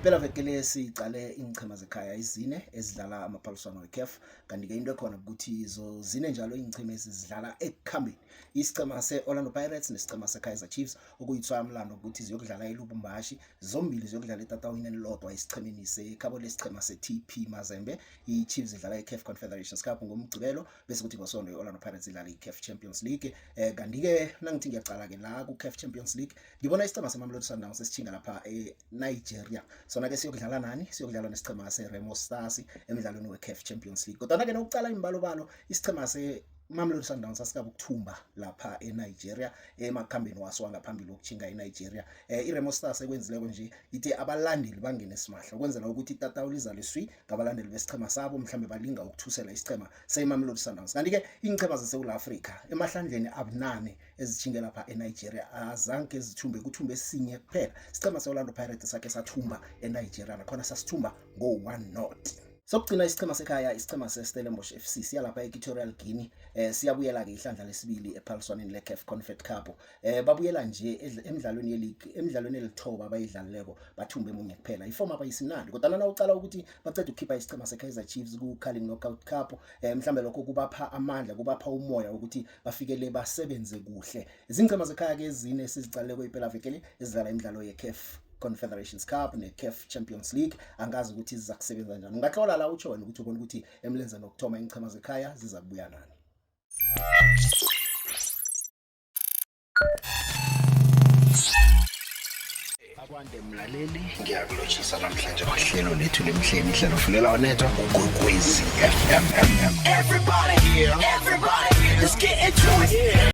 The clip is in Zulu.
Phela vekele sicale ingchema zekhaya izine ezidlala amaphaliswano weCAF kanti ke into ekhona ukuthi zine njalo ingchema ezidlala ekukhambeni. Isichema seOrlando Pirates nesichema seKaizer Chiefs okuyithwamlando ukuthi ziyokudlala eLubumbashi, zombili ziyokudlala etatawini elilodwa isichemeni sekhabo lesichema seTP Mazembe. iChiefs idlala iCAF Confederations Cup ngomgcibelo bese kuthi ngosonto iOrlando Pirates idlala iCAF Champions League. Kanti ke nangithi ngiyaqala ke la kuCAF Champions League ngibona isichema seMamelodi Sundowns sesithinga lapha eNigeria. Sona ke siyokudlala nani? Siyokudlala nesichema seRemo Stars emidlalweni weCAF Champions League. Kodwa ke nokucala imbalobalo isichema seMamelodi Sundowns asikabe ukuthumba lapha eNigeria emakhambeni waso ngaphambili ukujinga eNigeria. iRemo Stars ekwenzileko nje ithi abalandeli bangene simahla ukwenzela ukuthi itatawuli izaliswi ngabalandeli besichema sabo mhlambe balinga ukuthusela isichema seMamelodi Sundowns. Kanti ke ingchema zeSouth Africa emahlandleni abunane ezijinge lapha eNigeria azange zithumbe kuthumbe esinye kuphela. Isichema seOrlando Pirates sakhe sathumba eNigeria nakhona sasithumba ngo-1-0. Sokugcina isichema sekhaya isichema seStellenbosch FC siyalapha eEquatorial Guinea siyabuyela ke ihlandla lesibili ephaliswaneni leCAF Confed Cup. Babuyela nje emidlalweni yeLeague emidlalweni elithoba abayidlalileko bathumbe emunye kuphela. Iforma abayisimnandi kodwa nana ucala ukuthi baqeda ukukhipha isichema seKaizer Chiefs ku-Carling Knockout Cup mhlambe lokho kubapha amandla kubapha umoya ukuthi bafikele basebenze kuhle. Izingchema zekhaya ke ezine sizicaleko iphela vekele ezidlala imidlalo yeCAF Confederations Cup neCAF Champions League angazi ukuthi ziza kusebenza njani. Ungahlola la utsho wena ukuthi ubone ukuthi emlenzeni okthoma ingchema zekhaya ziza kubuya nani. Akwande mlaleli ngiyakulotshisa namhlanje kwahlelo lethu lemhleni ihlelo fulela onetwa uGwekwezi FM. Everybody here, let's get into it.